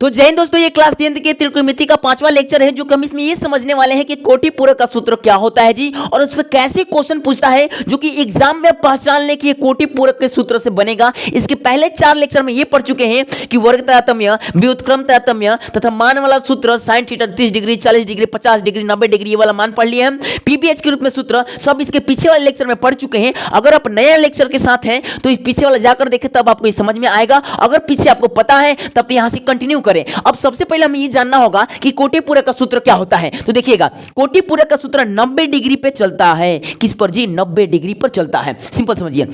तो जय हिंद दोस्तों, ये क्लास 10th के त्रिकोणमिति का 5वां लेक्चर है, जो कि हम इसमें ये समझने वाले हैं कि कोटि पूरक का सूत्र क्या होता है जी, और उस पर कैसे क्वेश्चन पूछता है जो कि एग्जाम में पहचान ले कि ये कोटि पूरक के सूत्र से बनेगा। इसके पहले 4 लेक्चर में ये पढ़ चुके हैं कि वर्ग तारतम्य, व्युत्क्रम तारतम्य तथा मान वाला सूत्र, sine theta 30 degree, 40 degree, 50 degree, 90 degree, ये वाला मान पढ़ लिए हम। पीबीएच के रूप में सूत्र सब इसके पीछे वाले लेक्चर में पढ़ चुके हैं। अगर आप नया लेक्चर के साथ हैं तो इस पीछे वाला जाकर देखें, तब आपको ये समझ में आएगा। अगर पीछे आपको पता है तब तो यहां से कंटिन्यू करें। अब सबसे पहले हमें ये जानना होगा कि कोटि पूरक का सूत्र क्या होता है। तो देखिएगा, कोटि पूरक का सूत्र 90 डिग्री पे चलता है। किस पर जी? 90 डिग्री पर चलता है। सिंपल समझिए।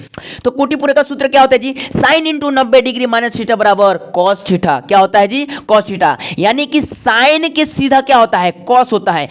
तो कोटि पूरक का सूत्र क्या होता है जी? Sine into 90 degree minus theta बराबर कॉस थीटा। क्या होता है जी? Cos theta. यानी कि साइन के सीधा क्या होता है? कॉस होता है।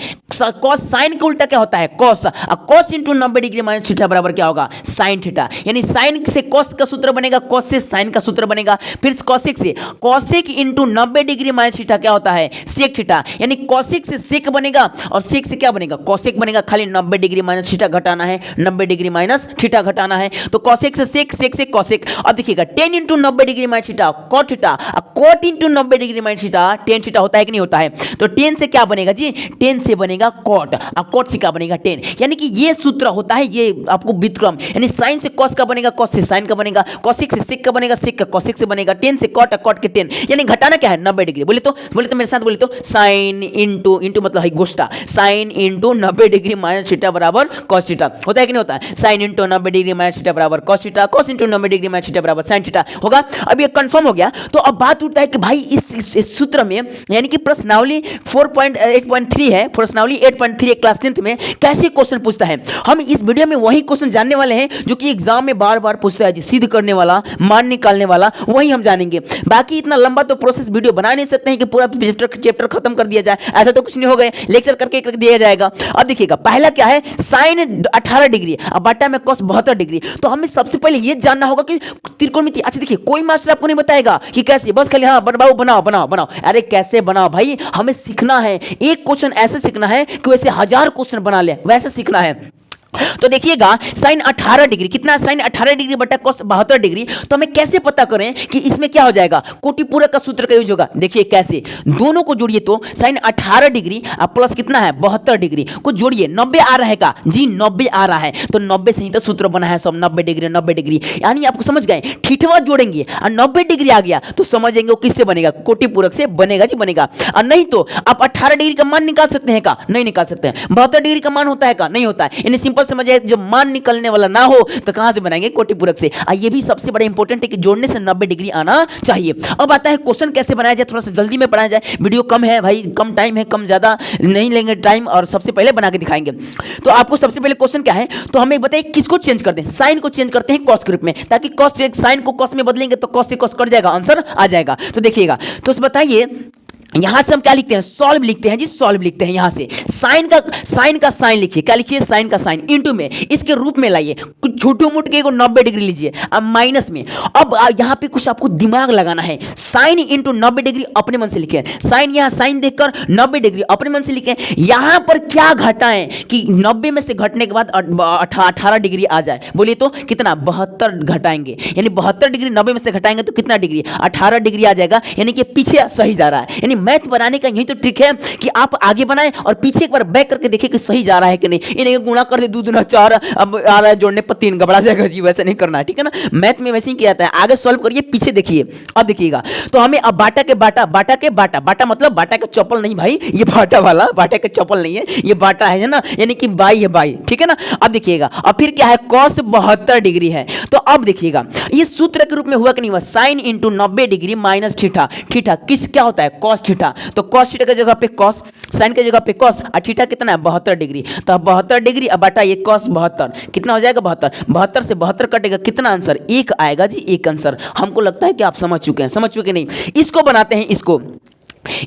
कॉस साइन के उल्टा क्या होता है? Cos. Cos into 90 degree minus theta बराबर क्या होगा? Sine theta. यानी साइन से कॉस का सूत्र बनेगा, कॉस से साइन का सूत्र बनेगा। फिर कॉसेक से cosec into 90 degree minus theta क्या होता है? Sec theta. यानी कॉसेक से सेक बनेगा और सेक से क्या बनेगा? कॉसेक बनेगा। खाली 90 डिग्री माइनस थीटा घटाना है, 90 डिग्री माइनस थीटा घटाना है। तो कॉसेक से सेक, सेक से कॉसेक। अब देखिएगा, 10 into 90 degree minus theta cot theta, cot into 90 degree minus theta tan theta होता है कि नहीं होता है? तो 10 से क्या बनेगा जी? 10 से बनेगा कॉट, और कॉट से क्या बनेगा? 10। यानी कि ये सूत्र होता है, ये आपको व्युत्क्रम, यानी साइन से कॉस का बनेगा, कॉस से साइन का बनेगा, कॉसेक से सेक का बनेगा, सेक का कॉसेक से बनेगा, 10 से कॉट, कॉट के 10। यानी घटाना क्या है? 90 डिग्री। बोले तो मेरे साथ बोले तो साइन इंटू इंटू मतलब है गोष्टा, sine into 90 degree minus theta बराबर कॉस थीटा होता है कि नहीं होता है? Sine into 90 degree minus theta बराबर cos theta, cos into 90 degree minus theta बराबर साइन थीटा होगा। अब ये कंफर्म हो गया। तो अब बात उठता है कि भाई इस सूत्र में, यानी कि प्रश्नावली 4.8.3 है, प्रश्नावली 8.3 क्लास 10th में कैसे क्वेश्चन पूछता है। हम इस वीडियो में वही क्वेश्चन जानने वाले हैं जो कि एग्जाम में बार बार पूछता है जी, सिद्ध करने वाला, मान निकालने वाला, वही हम जानेंगे। बाकी इतना लंबा तो प्रोसेस वीडियो बना नहीं सकते हैं कि पूरा चैप्टर खत्म कर दिया जाए, ऐसा तो कुछ नहीं हो गए, लेक्चर करके दिया जाएगा। अब देखिएगा, पहला क्या है? साइन 18 डिग्री और बटा में कॉस 72 डिग्री। तो हमें सबसे पहले ये जानना होगा कि त्रिकोणमिति। अच्छा देखिए, कोई मास्टर आपको नहीं बताएगा कि कैसे, बस खाली हाँ बनाओ बनाओ बनाओ। अरे कैसे बनाओ भाई? हमें सीखना है। एक क्वेश्चन ऐसे सीखना है कि वैसे 1000 क्वेश्चन बना ले, वैसे सीखना है। तो देखिएगा, साइन 18 डिग्री कितना? साइन 18 डिग्री बटा कॉस 72 डिग्री। तो हमें कैसे पता करें कि इसमें क्या हो जाएगा? कोटि पूरक का सूत्र का यूज होगा। देखिए कैसे, दोनों को जोड़िए तो साइन 18 डिग्री और प्लस कितना है? 72 डिग्री को जोड़िए। 90 आ रहा है का जी? 90 आ रहा है। तो 90 से ही तो सूत्र बना है सब, 90 डिग्री 90 डिग्री। यानी आपको समझ गए, थीटा जोड़ेंगे और 90 डिग्री आ गया तो समझेंगे वो किससे बनेगा? कोटि पूरक से बनेगा जी, बनेगा। और नहीं तो आप 18 डिग्री का मान निकाल सकते हैं का? नहीं निकाल सकते हैं। 72 डिग्री का मान होता है का? नहीं होता है। यानी सिंपल समझिए, जब मान निकलने वाला ना हो तो कहां से बनाएंगे? कोटि पूरक से। ये भी सबसे बड़ा इंपॉर्टेंट है कि जोड़ने से 90 डिग्री आना चाहिए। अब आता है क्वेश्चन कैसे बनाया जाए, थोड़ा सा जल्दी में पढ़ाया जाए। वीडियो कम है भाई, कम टाइम है, कम ज्यादा नहीं लेंगे टाइम, और सबसे पहले बना के दिखाएंगे। तो आपको सबसे पहले क्वेश्चन क्या है, तो हमें बताइए किसको चेंज कर दें? साइन को चेंज करते हैं कॉस के रूप में, ताकि कॉस से साइन को कॉस में बदलेंगे तो कॉस से कॉस कट जाएगा, आंसर आ जाएगा। तो देखिएगा, तो बताइए यहां से हम क्या लिखते हैं? सॉल्व लिखते हैं जी, सॉल्व लिखते हैं। यहां से साइन का साइन लिखिए। क्या लिखिए? साइन का साइन इंटू में इसके रूप में लाइए, कुछ छोटू मोट के 90 डिग्री लीजिए, अब माइनस में। अब यहां पे कुछ आपको दिमाग लगाना है। साइन इंटू 90 डिग्री अपने मन से लिखे, साइन यहां साइन देखकर 90 डिग्री अपने मन से लिखे। यहां पर क्या घटाएं कि 90 में से घटने के बाद 18 डिग्री आ जाए? बोलिए तो कितना? 72 घटाएंगे। यानी 72 डिग्री 90 में से घटाएंगे तो कितना डिग्री? 18 डिग्री आ जाएगा। यानी कि पीछे सही जा रहा है। यानी मैथ बनाने का यही तो ट्रिक है कि आप आगे बनाएं और पीछे एक बार बैक करके देखिए कि सही जा रहा है कि नहीं। इन्हें गुणा कर दे 2 दूना 4, अब आ रहा है जोड़ने पर 3, गबड़ा जाएगा जी, वैसे नहीं करना है, ठीक है ना? मैथ में वैसे ही किया जाता है। आगे सॉल्व करिए, पीछे देखिए। अब देखिएगा, तो हमें अब बाटा के बाटा, बाटा के बाटा, बाटा मतलब बाटा का चप्पल नहीं भाई, ये बाटा वाला बाटा का चप्पल नहीं है, ये बाटा है ना, यानी कि बाई है, बाई, ठीक है ना? अब देखिएगा, अब फिर क्या है? कॉस 72 डिग्री है। तो अब देखिएगा, ये सूत्र के रूप में हुआ कि नहीं हुआ? Sign into 90 degree minus theta. Theta किस क्या होता है? Cos theta. तो कॉस थीटा की जगह पे कॉस, साइन की जगह पे कॉस, और थीटा कितना है? 72 डिग्री। तो 72 डिग्री अब बटा ये कॉस 72 कितना हो जाएगा? 72। 72 से 72 कटेगा, कितना आंसर? 1 आएगा जी, 1 आंसर। हमको लगता है कि आप समझ चुके हैं, समझ चुके नहीं? इसको बनाते हैं, इसको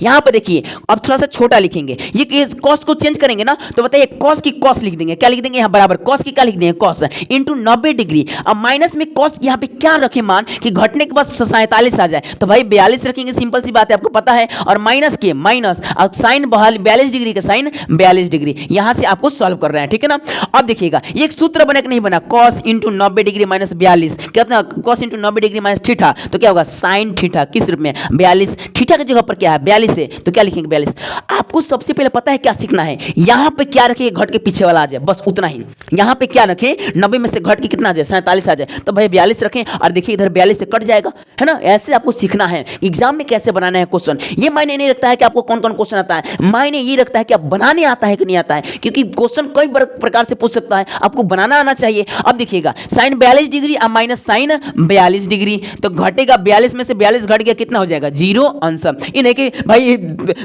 यहाँ पे देखिए अब थोड़ा सा छोटा लिखेंगे, ये कॉस को चेंज करेंगे ना तो बताइए कॉस की कॉस लिख देंगे, क्या लिख देंगे यहाँ बराबर कॉस की क्या लिख देंगे कॉस इंटू 90 डिग्री। अब माइनस में कॉस यहाँ पे क्या रखे मान कि घटने के बाद 47 आ जाए तो भाई 42 रखेंगे, सिंपल सी बात है आपको पता है। और माइनस के माइनस अब साइन 42 डिग्री का साइन 42 डिग्री, यहां से आपको सॉल्व कर रहे हैं, ठीक है ना। अब देखिएगा ये एक सूत्र बना कि नहीं बना, कॉस इंटू 90 डिग्री माइनस 42 कितना, cos into 90 degree minus theta तो क्या होगा साइन थीटा, किस रूप में 42, थीटा की जगह पर क्या है 42 है तो क्या लिखेंगे 42। आपको सबसे पहले पता है क्या सीखना है, यहां पे क्या रखे घट के पीछे वाला आ जाए, बस उतना ही। यहां पे क्या रखे 90 में से घट के कितना आ जाए 47 आ जाए तो भाई 42 रखें और देखिए इधर 42 से कट जाएगा, है ना। ऐसे आपको सीखना है एग्जाम में कैसे बनाना है क्वेश्चन। ये मायने नहीं रखता है कि आपको कौन कौन क्वेश्चन आता है, मायने ये रखता है कि आप बनाने आता है कि नहीं आता है, क्योंकि क्वेश्चन कई प्रकार से पूछ सकता है, आपको बनाना आना चाहिए। अब देखिएगा साइन 42 डिग्री अब माइनस साइन 42 डिग्री तो घटेगा 42 में से 42 घट गया कितना हो जाएगा 0 आंसर। ये नहीं कि भाई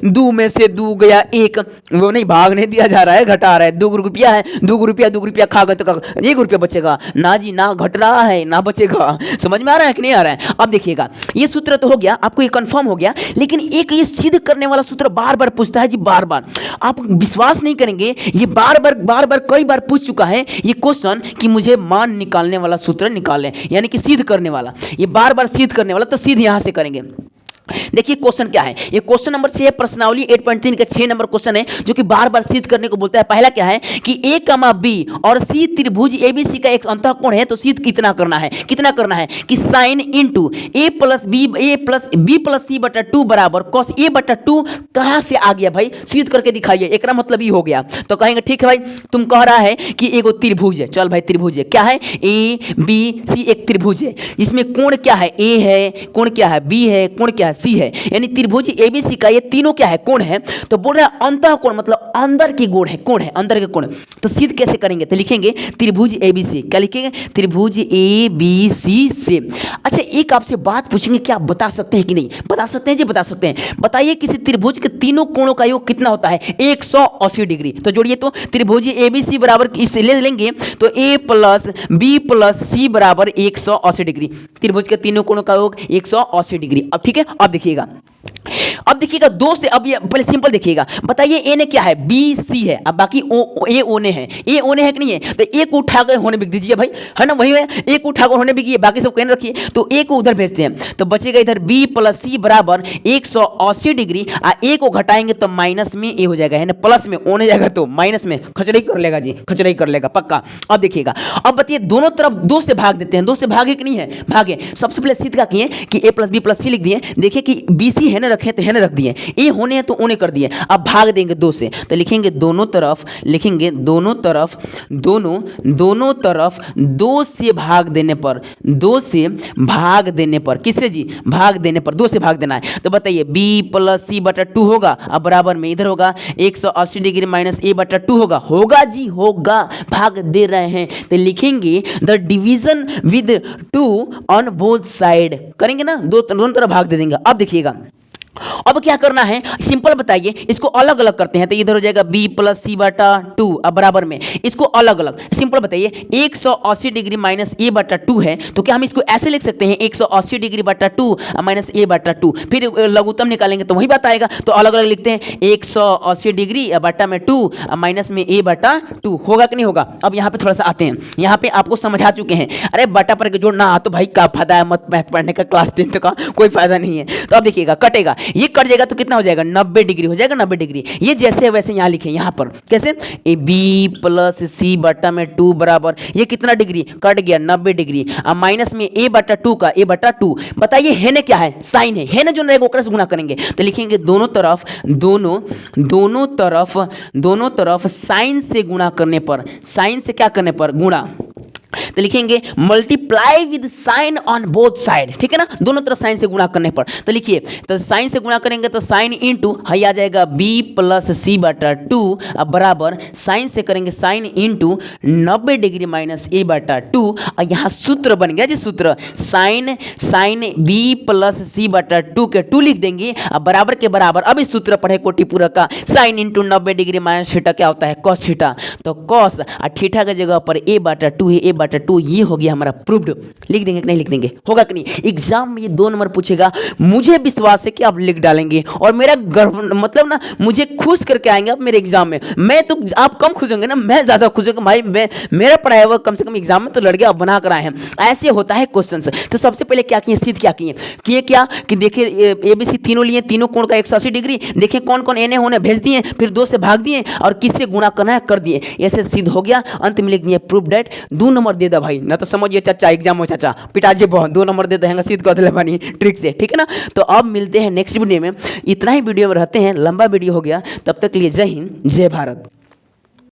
2 में से 2 गया 1, वो नहीं भाग नहीं दिया जा रहा है, घटा रहा है। 2 रुपया है, 2 रुपया खा गए तो 1 रुपया बचेगा ना जी, ना घट रहा है ना बचेगा। समझ में आ रहा है कि नहीं आ रहा है। अब देखिएगा ये सूत्र तो हो गया, आपको ये कंफर्म हो गया, लेकिन एक ये सिद्ध करने वाला सूत्र बार बार पूछता है जी, बार बार। आप विश्वास नहीं करेंगे, ये बार बार कई बार पूछ चुका है ये क्वेश्चन कि मुझे मान निकालने वाला सूत्र निकालें, यानी कि सिद्ध करने वाला, ये बार बार सिद्ध करने वाला, तो सिद्ध यहां से करेंगे। देखिए क्वेश्चन क्या है, ये क्वेश्चन नंबर 6 प्रश्नावली 8.3 का 6 नंबर क्वेश्चन है जो कि बार बार सिद्ध करने को बोलता है। पहला क्या है कि ए कमा बी और सी त्रिभुज एबीसी का एक अंतःकोण है, तो सिद्ध कितना करना है, कितना करना है कि साइन इंटू ए प्लस बी प्लस सी बटा 2 बराबर कॉस ए बटा 2 कहां से आ गया भाई, सिद्ध करके दिखाइए। एक मतलब ये हो गया तो कहेंगे ठीक है भाई, तुम कह रहा है कि एगो त्रिभुज है, चल भाई त्रिभुज है, क्या है ए बी सी एक त्रिभुज है जिसमें कोण क्या है ए है, कोण क्या है बी है, कोण क्या है सी है, यानी त्रिभुज एबीसी का ये तीनों क्या है कोण है। तो बोल रहा है अंतःकोण मतलब अंदर की कोण है, कोण है अंदर के कोण। तो सिद्ध कैसे करेंगे, तो लिखेंगे त्रिभुज एबीसी, क्या लिखेंगे त्रिभुज एबीसी से। अच्छा एक आपसे बात पूछेंगे, क्या आप बता सकते हैं कि नहीं, बता सकते हैं जी, बता सकते हैं। बताइए किसी त्रिभुज के तीनों कोणों का योग कितना होता है 180 डिग्री। तो जोड़िए तो त्रिभुज एबीसी बराबर इसे ले लेंगे तो ए प्लस बी प्लस सी बराबर 180 डिग्री, त्रिभुज के तीनों कोणों का योग 180 डिग्री। अब ठीक है, अब देखिएगा 2 से, अब ये पहले सिंपल देखिएगा, बताइए ए ने क्या है बी सी है, अब बाकी ए ओ ने है, ए ओ ने है कि नहीं है, तो ए को उठा कर होने बिक दीजिए भाई, है ना, वही है, ए को उठा कर होने बिकिए, बाकी सब कहने रखिए, तो ए को उधर भेजते हैं तो बचेगा इधर बी प्लस सी बराबर 180 डिग्री। ए को घटाएंगे तो माइनस में ए हो जाएगा, है ना, प्लस में ओ ने जाएगा तो माइनस में खचड़ई कर लेगा जी, खचड़ई कर लेगा पक्का। अब देखिएगा, अब बताइए दोनों तरफ 2 से भाग देते हैं, 2 से भागे कि नहीं है, भागे। सबसे पहले सिद्ध क्या किए कि ए प्लस बी प्लस सी लिख दिए, देखिए कि बी सी है ना रखे तो है ना रख दिए, ए होने हैं तो ओने कर दिए। अब भाग देंगे 2 से तो लिखेंगे दोनों तरफ, लिखेंगे दोनों तरफ 2 से भाग देने पर, 2 से भाग देने पर, किससे जी भाग देने पर 2 से भाग देना है। तो बताइए b प्लस सी बटा 2 होगा, अब बराबर में इधर होगा 180 डिग्री माइनस ए बटा 2 होगा जी, होगा, भाग दे रहे हैं तो लिखेंगे the division with 2 on both side, करेंगे ना, दोनों तरफ भाग दे देंगे। अब देखिएगा अब क्या करना है, सिंपल बताइए, इसको अलग अलग करते हैं तो इधर हो जाएगा b प्लस सी बटा 2, अब बराबर में इसको अलग अलग, सिंपल बताइए 180 डिग्री माइनस ए बटा 2 है तो क्या हम इसको ऐसे लिख सकते हैं 180 डिग्री बटा 2 माइनस ए बटा 2, फिर लघुत्तम निकालेंगे तो वही बात आएगा, तो अलग अलग लिखते हैं 180 डिग्री बटा में 2 माइनस में ए बटा 2, होगा कि नहीं होगा। अब यहाँ पे थोड़ा सा आते हैं, यहाँ पे आपको समझा चुके हैं, अरे बटा पर जोड़ ना तो भाई क्या फायदा है, मत मैथ पढ़ने का, क्लास 10 का कोई फायदा नहीं है। तो अब देखिएगा कटेगा, ये कट जाएगा तो कितना हो जाएगा 90 डिग्री हो जाएगा, 90 डिग्री। ये जैसे वैसे यहाँ लिखे, यहाँ पर कैसे ए बी प्लस सी बटा में 2 बराबर ये कितना डिग्री कट गया 90 डिग्री, अब माइनस में ए बटा 2 का ए बटा 2। बताइए है ना क्या है, साइन है ना जो रहेगा ओकरा से गुणा करेंगे तो लिखेंगे दोनों तरफ साइन से गुणा करने पर, साइन से क्या करने पर गुणा, तो लिखेंगे multiply with sine on both side, ठीक है ना, दोनों तरफ साइन से गुणा करने पर। तो लिखिए तो साइन से गुणा करेंगे तो साइन इंटू हाई आ जाएगा b प्लस सी बटा 2, अब बराबर साइन से करेंगे साइन इंटू 90 डिग्री माइनस ए बटा 2, और यहाँ सूत्र बन गया जी, सूत्र साइन b प्लस सी बटा 2 के 2 लिख देंगे, अब बराबर के बराबर, अब इस सूत्र पढ़े कोटि पूरक का, sign into 90 degree minus theta क्या होता है कॉस थीटा, तो कॉस और थीटा की जगह पर ए बटा 2 है, ए बटा 2 ये हो गया हमारा प्रूव्ड। लिख देंगे कि नहीं लिख देंगे, होगा कि नहीं। एग्जाम में ये 2 नंबर पूछेगा, मुझे विश्वास है कि आप लिख डालेंगे और मेरा गर्व मतलब ना मुझे खुश करके आएंगे आप मेरे एग्जाम में। मैं तो आप कम खुश होंगे ना, मैं ज्यादा खुश होंगे भाई, मैं मेरा पढ़ाया हुआ कम से कम एग्जाम में तो लड़के आप बना कर आए हैं। ऐसे होता है क्वेश्चन। तो सबसे पहले क्या किए, सिद्ध क्या किए क्या कि देखिए ABC तीनों लिए, तीनों कोण का 180 डिग्री, देखिए कौन कौन एने होने भेज दिए, फिर 2 से भाग दिए और किससे गुणा करना है कर दिए, ऐसे सिद्ध हो गया। अंत में लिख दिए प्रूफ डेट। 2 नंबर दे दो भाई, ना तो समझिए चाचा एग्जाम हो चाचा पिताजी बहुत 2 नंबर दे देंगे सिद्ध कर दे बनी ट्रिक से, ठीक है ना। तो अब मिलते हैं नेक्स्ट वीडियो में। इतना ही वीडियो में रहते हैं, लंबा वीडियो हो गया, तब तक के लिए जय हिंद जय भारत।